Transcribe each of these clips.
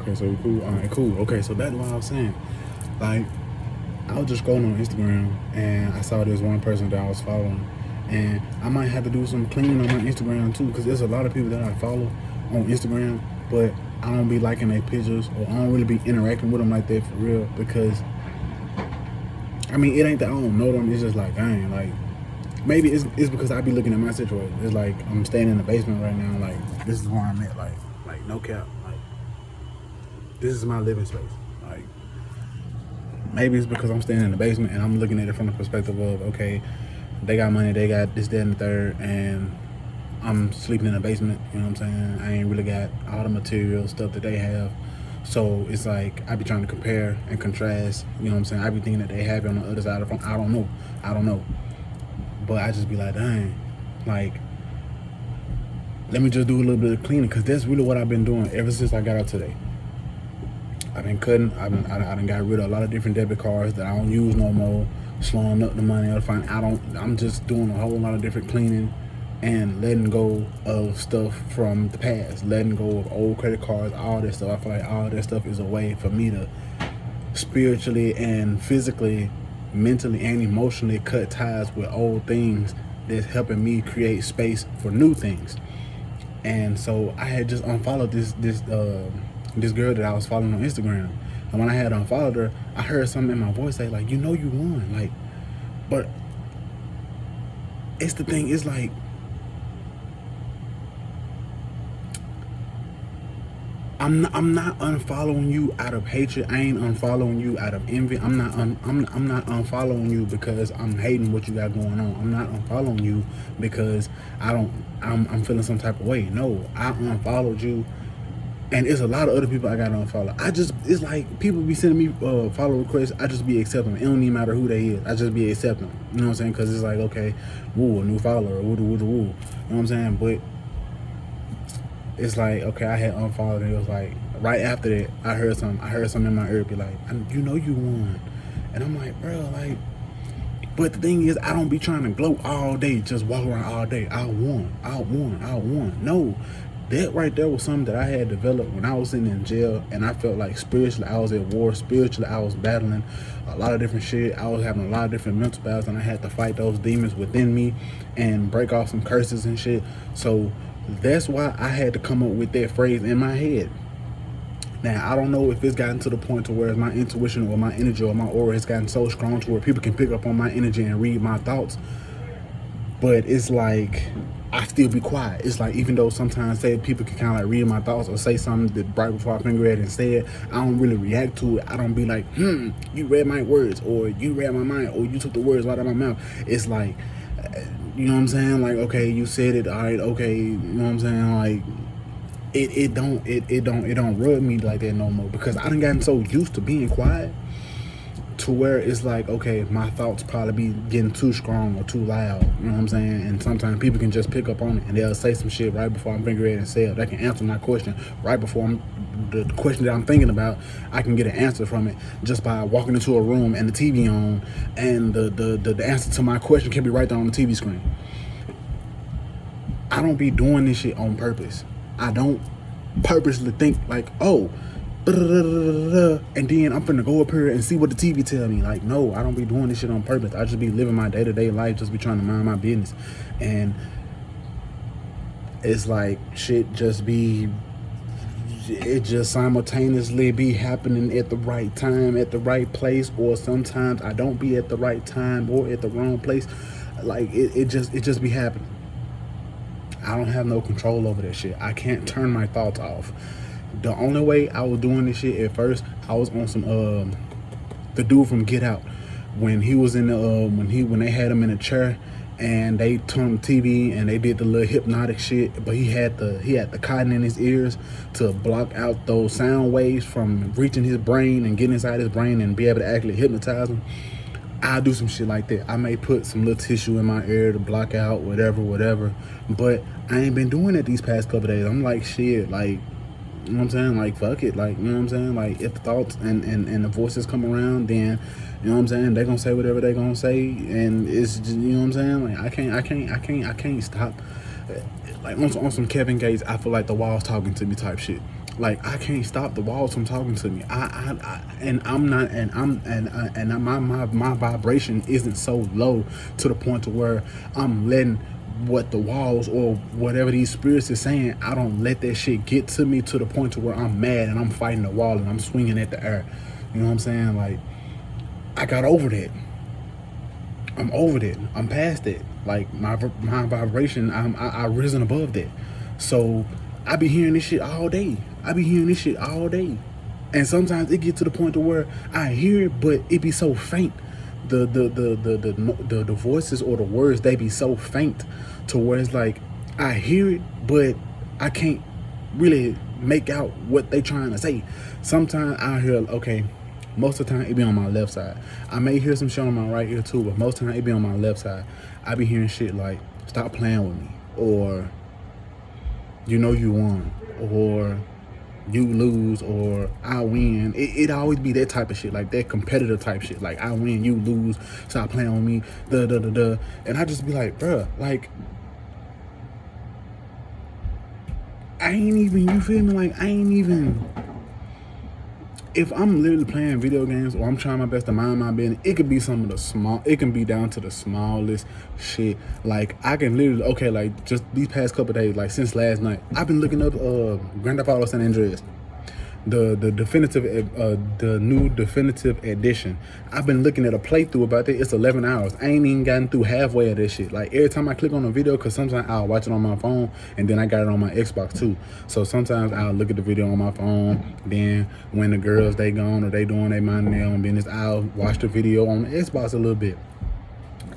Okay, so we cool. All right, cool. Okay, so that's what I was saying. Like, I was just scrolling on Instagram and I saw this one person that I was following, and I might have to do some cleaning on my Instagram too, because there's a lot of people that I follow on Instagram, but I don't be liking their pictures, or I don't really be interacting with them like that for real. Because I mean, it ain't that I don't know them. It's just like, dang, like maybe it's because I be looking at my situation. It's like I'm staying in the basement right now. Like, this is where I'm at. Like no cap. Like, this is my living space. Like, maybe it's because I'm staying in the basement and I'm looking at it from the perspective of, okay, they got money, they got this, that, and the third, and I'm sleeping in the basement. You know what I'm saying? I ain't really got all the material stuff that they have. So it's like I be trying to compare and contrast. You know what I'm saying? I be thinking that they have it on the other side of the phone. I don't know. But I just be like, dang, like, let me just do a little bit of cleaning, because that's really what I've been doing ever since I got out today. I've been cutting. I done got rid of a lot of different debit cards that I don't use no more. Slowing up the money. I'm just doing a whole lot of different cleaning and letting go of stuff from the past. Letting go of old credit cards, all that stuff. I feel like all that stuff is a way for me to spiritually and physically, mentally and emotionally cut ties with old things that's helping me create space for new things. And so I had just unfollowed this girl that I was following on Instagram. And when I had unfollowed her, I heard something in my voice say, like, you know you won. Like, but it's the thing, it's like, I'm not unfollowing you out of hatred. I ain't unfollowing you out of envy. I'm not unfollowing you because I'm hating what you got going on. I'm not unfollowing you because I'm feeling some type of way. No, I unfollowed you. And it's a lot of other people I got to unfollow. It's like people be sending me follow requests. I just be accepting them. It don't even matter who they is. I just be accepting them. You know what I'm saying? Because it's like, okay, woo, a new follower, woo. You know what I'm saying? But it's like, okay, I had unfollowed, and it was like, right after that, I heard something in my ear be like, you know you won. And I'm like, bro, like, but the thing is, I don't be trying to gloat all day, just walk around all day. I won. No, that right there was something that I had developed when I was sitting in jail, and I felt like spiritually I was at war. Spiritually, I was battling a lot of different shit. I was having a lot of different mental battles, and I had to fight those demons within me and break off some curses and shit. So that's why I had to come up with that phrase in my head. Now, I don't know if it's gotten to the point to where my intuition or my energy or my aura has gotten so strong to where people can pick up on my energy and read my thoughts. But it's like, I still be quiet. It's like, even though sometimes say people can kind of like read my thoughts or say something that right before I finger at it and say it, I don't really react to it. I don't be like, you read my words, or you read my mind, or you took the words right out of my mouth. It's like, you know what I'm saying? Like, okay, you said it, all right, okay, you know what I'm saying? Like, it don't rub me like that no more, because I done gotten so used to being quiet to where it's like, okay, my thoughts probably be getting too strong or too loud, you know what I'm saying? And sometimes people can just pick up on it, and they'll say some shit right before I'm thinking ready and say it. They can answer my question right before the question that I'm thinking about. I can get an answer from it just by walking into a room and the TV on, and the answer to my question can be right there on the TV screen. I don't be doing this shit on purpose. I don't purposely think like, oh, and then I'm finna go up here and see what the TV tell me. Like, no, I don't be doing this shit on purpose. I just be living my day-to-day life, just be trying to mind my business. And it's like shit it just simultaneously be happening at the right time, at the right place, or sometimes I don't be at the right time or at the wrong place. Like, it just be happening. I don't have no control over that shit. I can't turn my thoughts off. The only way I was doing this shit at first, I was on some the dude from Get Out, when he was in the when they had him in a chair and they turned the TV and they did the little hypnotic shit, but he had the cotton in his ears to block out those sound waves from reaching his brain and getting inside his brain and be able to actually hypnotize him. I'll do some shit like that. I may put some little tissue in my ear to block out whatever, but I ain't been doing it these past couple days. I'm like, shit, like, you know what I'm saying? Like, fuck it. Like, you know what I'm saying? Like, if the thoughts and the voices come around, then, you know what I'm saying, they're gonna say whatever they're gonna say, and it's just, you know what I'm saying? Like, I can't stop. Like, on some Kevin Gates, I feel like the wall's talking to me type shit. Like, I can't stop the walls from talking to me. And I'm not, and my vibration isn't so low to the point to where I'm letting what the walls or whatever these spirits is saying, I don't let that shit get to me to the point to where I'm mad and I'm fighting the wall and I'm swinging at the air. You know what I'm saying? Like, I got over that. I'm over that. I'm past that. Like, my vibration, I risen above that. So I be hearing this shit all day. I be hearing this shit all day, and sometimes it get to the point to where I hear it, but it be so faint. The voices or the words, they be so faint to where it's like I hear it, but I can't really make out what they trying to say. Sometimes I hear, okay, most of the time it be on my left side. I may hear some shit on my right ear too, but most of the time it be on my left side. I be hearing shit like, stop playing with me, or you know you won, or you lose, or I win. It always be that type of shit, like that competitive type shit. Like, I win, you lose, stop playing with me, da. And I just be like, bruh, like, I ain't even, you feel me? Like, I ain't even, if I'm literally playing video games or I'm trying my best to mind my business, it could be some of the small, it can be down to the smallest shit. Like, I can literally, okay, like, just these past couple of days, like, since last night, I've been looking up Grand Theft Auto San Andreas, the new definitive edition. I've been looking at a playthrough about that. It's 11 hours. I ain't even gotten through halfway of this shit. Like, every time I click on a video, because sometimes I'll watch it on my phone and then I got it on my Xbox too. So sometimes I'll look at the video on my phone, then when the girls, they gone or they doing they minding their own business, I'll watch the video on the Xbox a little bit.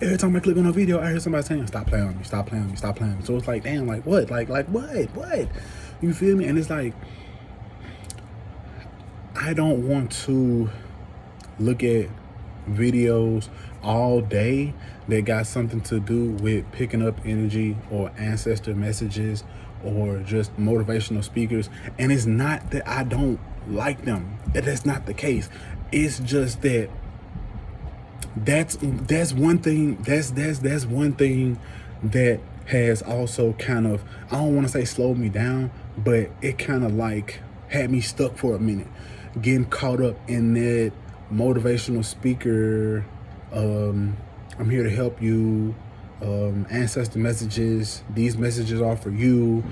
Every time I click on a video, I hear somebody saying, stop playing with me, stop playing with me, stop playing with me. So it's like, damn, like what? Like what? You feel me? And it's like, I don't want to look at videos all day that got something to do with picking up energy or ancestor messages or just motivational speakers. And it's not that I don't like them. That's not the case. It's just that that's one thing, that's one thing that has also kind of, I don't want to say slowed me down, but it kind of like had me stuck for a minute, getting caught up in that motivational speaker, I'm here to help you, ancestor messages, these messages are for you.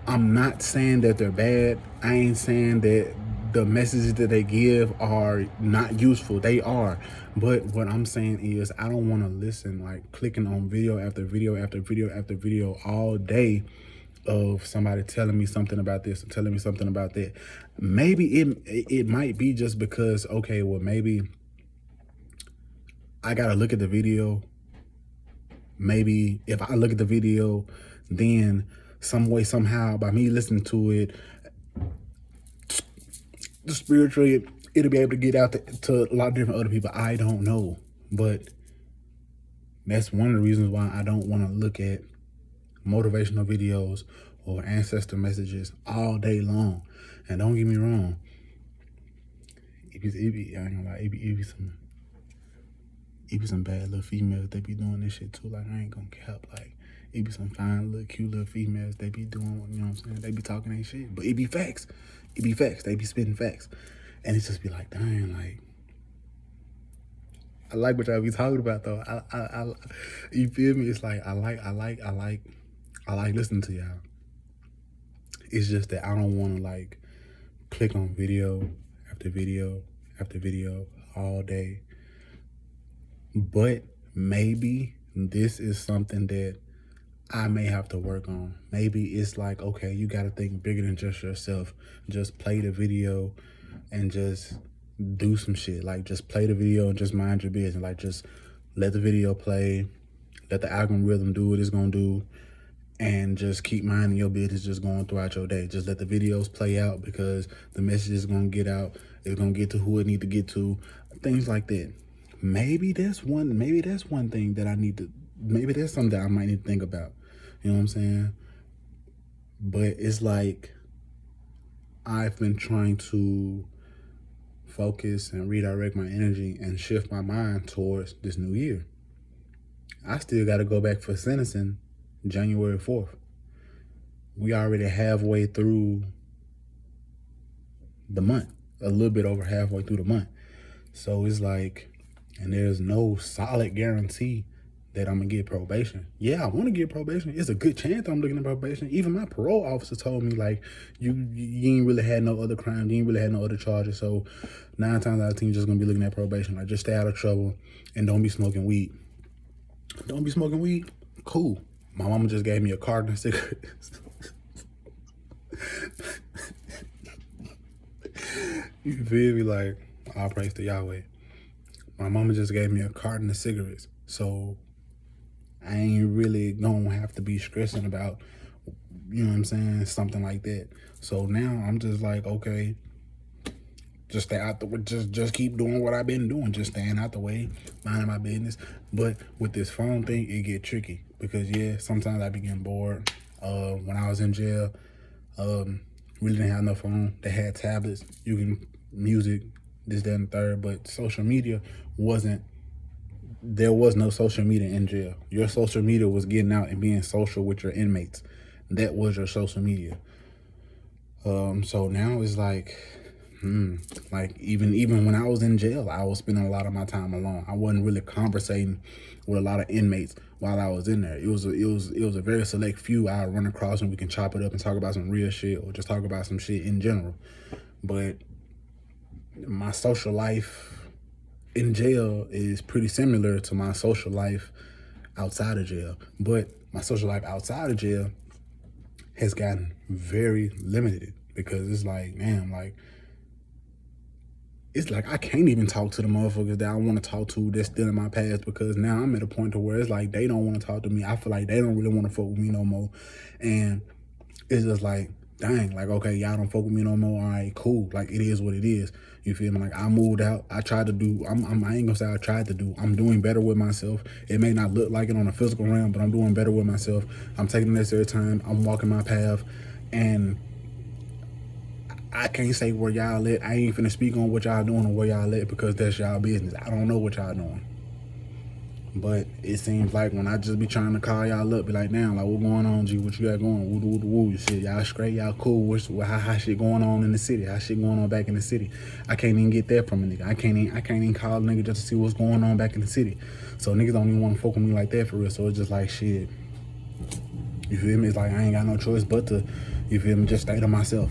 I'm not saying that they're bad. I ain't saying that the messages that they give are not useful. They are. But what I'm saying is, I don't want to listen, like clicking on video after video after video after video all day of somebody telling me something about this and telling me something about that. Maybe it might be just because, okay, well, maybe I gotta look at the video. Maybe if I look at the video, then some way, somehow, by me listening to it, spiritually, it'll be able to get out to a lot of different other people. I don't know. But that's one of the reasons why I don't want to look at motivational videos or ancestor messages all day long. And don't get me wrong, I ain't gonna lie, it be some bad little females that be doing this shit too. Like, I ain't gonna cap. Like, it be some fine little cute little females they be doing, you know what I'm saying? They be talking ain't shit, but it be facts. It be facts. They be spitting facts, and it just be like, dang, like, I like what y'all be talking about though. I you feel me? It's like I like listening to y'all. It's just that I don't want to like click on video after video after video all day. But maybe this is something that I may have to work on. Maybe it's like, okay, you got to think bigger than just yourself. Just play the video and just do some shit. Like, just play the video and just mind your business. Like, just let the video play, let the algorithm do what it's gonna do, and just keep minding your business, just going throughout your day. Just let the videos play out, because the message is gonna get out. It's gonna get to who it need to get to. Things like that. Maybe that's one thing that I need to, maybe that's something that I might need to think about. You know what I'm saying? But it's like, I've been trying to focus and redirect my energy and shift my mind towards this new year. I still got to go back for sentencing January 4th. We already halfway through the month, a little bit over halfway through the month. So it's like, and there's no solid guarantee that I'm gonna get probation. Yeah, I want to get probation. It's a good chance I'm looking at probation. Even my parole officer told me, like, you ain't really had no other crime, you ain't really had no other charges. So 9 times out of 10, you're just gonna be looking at probation. Like, just stay out of trouble and don't be smoking weed. Don't be smoking weed. Cool. My mama just gave me a carton of cigarettes. You feel me? Like, all praise to Yahweh. My mama just gave me a carton of cigarettes. So I ain't really gonna have to be stressing about, you know what I'm saying, something like that. So now I'm just like, okay, just stay out the way, just keep doing what I've been doing, just staying out the way, minding my business. But with this phone thing, it get tricky because yeah, sometimes I be getting bored. When I was in jail, really didn't have no phone. They had tablets, you can music, this, that, and the third, but social media wasn't. There was no social media in jail. Your social media was getting out and being social with your inmates. That was your social media. So now it's like, like even when I was in jail, I was spending a lot of my time alone. I wasn't really conversating with a lot of inmates while I was in there. It was a very select few I run across and we can chop it up and talk about some real shit or just talk about some shit in general. But my social life in jail is pretty similar to my social life outside of jail. But my social life outside of jail has gotten very limited because it's like, man, like, it's like I can't even talk to the motherfuckers that I want to talk to that's still in my past because now I'm at a point to where it's like they don't want to talk to me. I feel like they don't really want to fuck with me no more. And it's just like, dang, like, okay, y'all don't fuck with me no more. All right, cool. Like, it is what it is. You feel me? Like, I moved out. I tried to do, I ain't gonna say I tried to do. I'm doing better with myself. It may not look like it on a physical realm, but I'm doing better with myself. I'm taking the necessary time. I'm walking my path. And I can't say where y'all at. I ain't finna speak on what y'all doing or where y'all at because that's y'all business. I don't know what y'all doing. But it seems like when I just be trying to call y'all up, be like, damn, like, what going on, G? What you got going? Woo, shit, y'all straight, y'all cool. How shit going on in the city? How shit going on back in the city? I can't even get that from a nigga. I can't even call a nigga just to see what's going on back in the city. So niggas don't even want to fuck with me like that for real. So it's just like, shit. You feel me? It's like I ain't got no choice but to, you feel me, just stay to myself.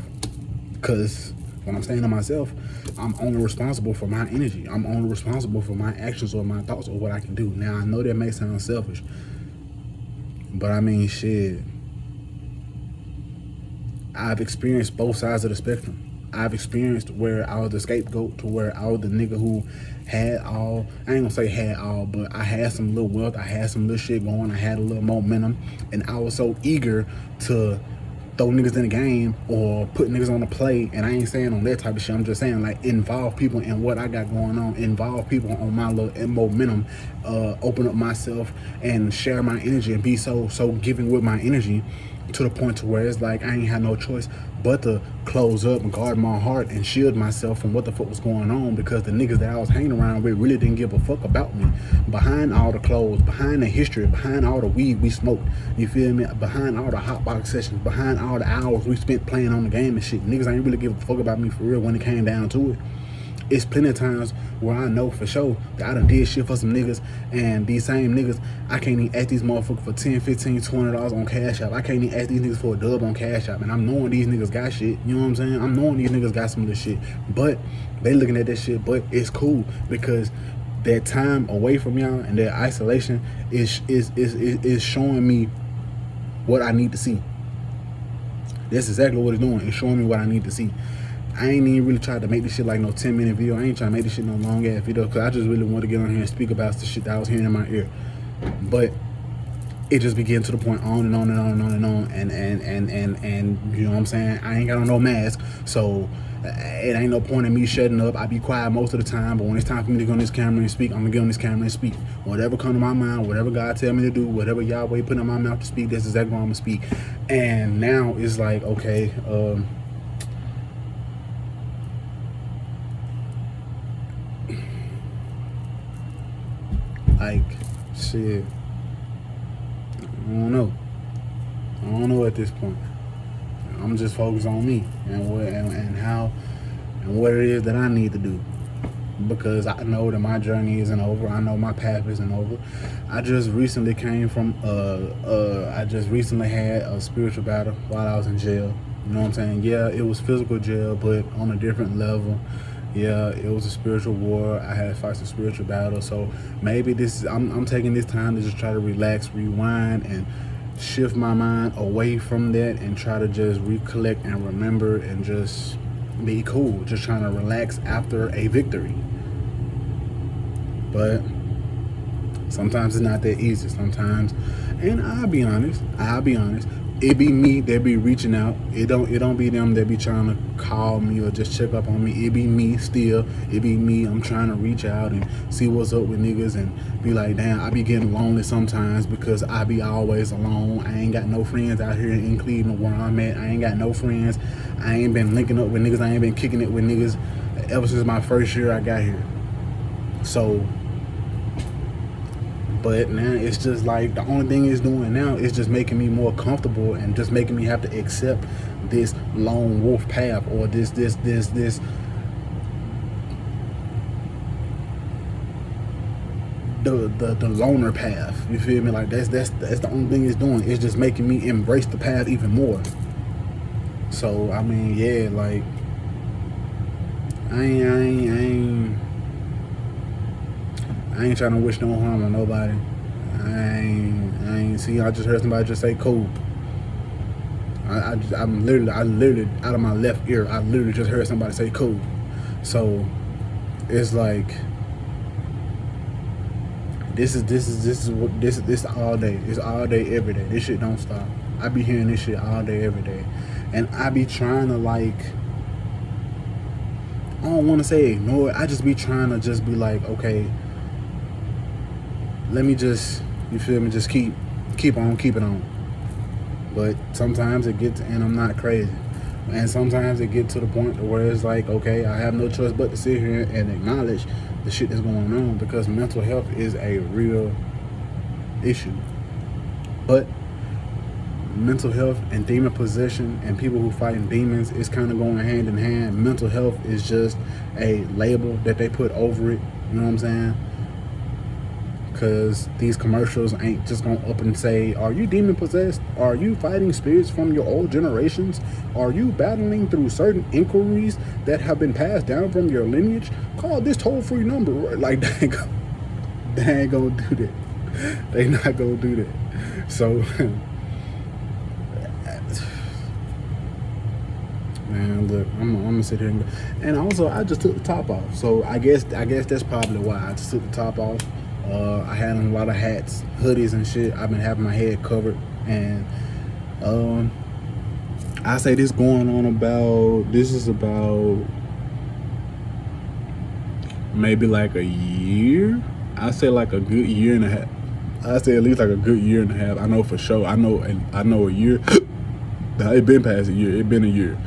Because when I'm staying to myself, I'm only responsible for my energy. I'm only responsible for my actions or my thoughts or what I can do. Now, I know that may sound selfish, but I mean, shit, I've experienced both sides of the spectrum. I've experienced where I was the scapegoat to where I was the nigga who had all, I ain't gonna say had all, but I had some little wealth, I had some little shit going, I had a little momentum, and I was so eager to throw niggas in the game or put niggas on the play. And I ain't saying on that type of shit. I'm just saying, like, involve people in what I got going on, involve people on my little momentum, open up myself and share my energy and be so giving with my energy to the point to where it's like I ain't had no choice but to close up and guard my heart and shield myself from what the fuck was going on because the niggas that I was hanging around with really didn't give a fuck about me. Behind all the clothes, behind the history, behind all the weed we smoked, you feel me? Behind all the hot box sessions, behind all the hours we spent playing on the game and shit, niggas ain't really give a fuck about me for real when it came down to it. It's plenty of times where I know for sure that I done did shit for some niggas, and these same niggas, I can't even ask these motherfuckers for $10, $15, $20 on Cash App. I can't even ask these niggas for a dub on Cash App, and I'm knowing these niggas got shit, you know what I'm saying? I'm knowing these niggas got some of this shit, but they looking at that shit, but it's cool because that time away from y'all and that isolation is showing me what I need to see. That's exactly what it's doing. It's showing me what I need to see. I ain't even really tried to make this shit like no 10-minute video. I ain't trying to make this shit no long ass video because I just really want to get on here and speak about the shit that I was hearing in my ear. But it just began to the point on and on and on and on and on and you know what I'm saying? I ain't got on no mask, so it ain't no point in me shutting up. I be quiet most of the time, but when it's time for me to get on this camera and speak, I'm gonna get on this camera and speak. Whatever come to my mind, whatever God tell me to do, whatever Yahweh put in my mouth to speak, that's exactly what I'm gonna speak. And now it's like, okay, like, shit, I don't know at this point. I'm just focused on me and what and how and what it is that I need to do. Because I know that my journey isn't over. I know my path isn't over. I just recently came from I just recently had a spiritual battle while I was in jail. You know what I'm saying? Yeah, it was physical jail, but on a different level. Yeah, it was a spiritual war. I had to fight some spiritual battle. So maybe I'm taking this time to just try to relax, rewind, and shift my mind away from that and try to just recollect and remember and just be cool. Just trying to relax after a victory. But sometimes it's not that easy. Sometimes, and I'll be honest, it be me that be reaching out. It don't be them that be trying to call me or just check up on me. It be me still. It be me. I'm trying to reach out and see what's up with niggas and be like, damn, I be getting lonely sometimes because I be always alone. I ain't got no friends out here in Cleveland where I'm at. I ain't got no friends. I ain't been linking up with niggas. I ain't been kicking it with niggas ever since my first year I got here. So, but now it's just like the only thing it's doing now is just making me more comfortable and just making me have to accept this lone wolf path or this the loner path. You feel me? Like that's the only thing it's doing. It's just making me embrace the path even more. So I mean, yeah, like I ain't trying to wish no harm on nobody. I ain't see. I just heard somebody just say cool. I'm literally out of my left ear. I literally just heard somebody say cool. So it's like this is all day. It's all day every day. This shit don't stop. I be hearing this shit all day every day, and I be trying to like. I don't want to say ignore it. I just be trying to just be like, okay. Let me just, you feel me, just keep on keeping on. But sometimes it gets, and I'm not crazy, and sometimes it gets to the point where it's like, okay, I have no choice but to sit here and acknowledge the shit that's going on because mental health is a real issue. But mental health and demon possession and people who fighting demons is kind of going hand in hand. Mental health is just a label that they put over it, you know what I'm saying? Because these commercials ain't just gonna up and say, are you demon possessed? Are you fighting spirits from your old generations? Are you battling through certain inquiries that have been passed down from your lineage? Call this toll-free number. Like, they ain't gonna do that. They not gonna do that. So, man, look, I'm gonna sit here and also I just took the top off. So I guess that's probably why I just took the top off. I had on a lot of hats, hoodies and shit. I've been having my head covered, and I say this is about maybe like a year. I say like a good year and a half. I say at least like a good year and a half. I know for sure. I know a year. It been past a year. It been a year,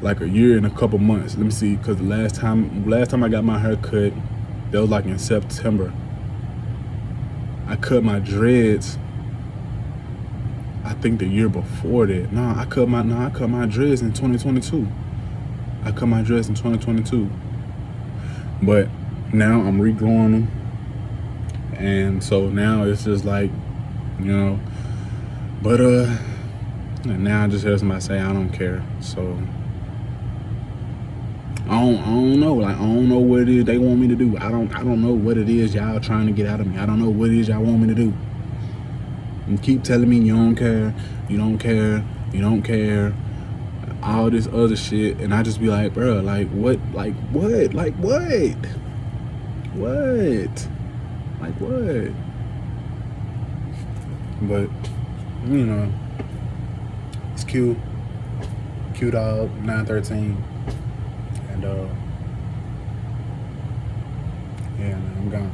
like a year and a couple months. Let me see, because the last time I got my hair cut, that was like in September. I cut my dreads, I think the year before that. I cut my dreads in 2022. I cut my dreads in 2022. But now I'm regrowing them. And so now it's just like, you know, but and now I just heard somebody say I don't care. So I don't know. Like, I don't know what it is they want me to do. I don't know what it is y'all trying to get out of me. I don't know what it is y'all want me to do. And keep telling me you don't care, you don't care, you don't care, all this other shit, and I just be like, bro, like what? Like what? Like what? What? Like what? But you know, it's Q Dog 913. And yeah, man, I'm gone.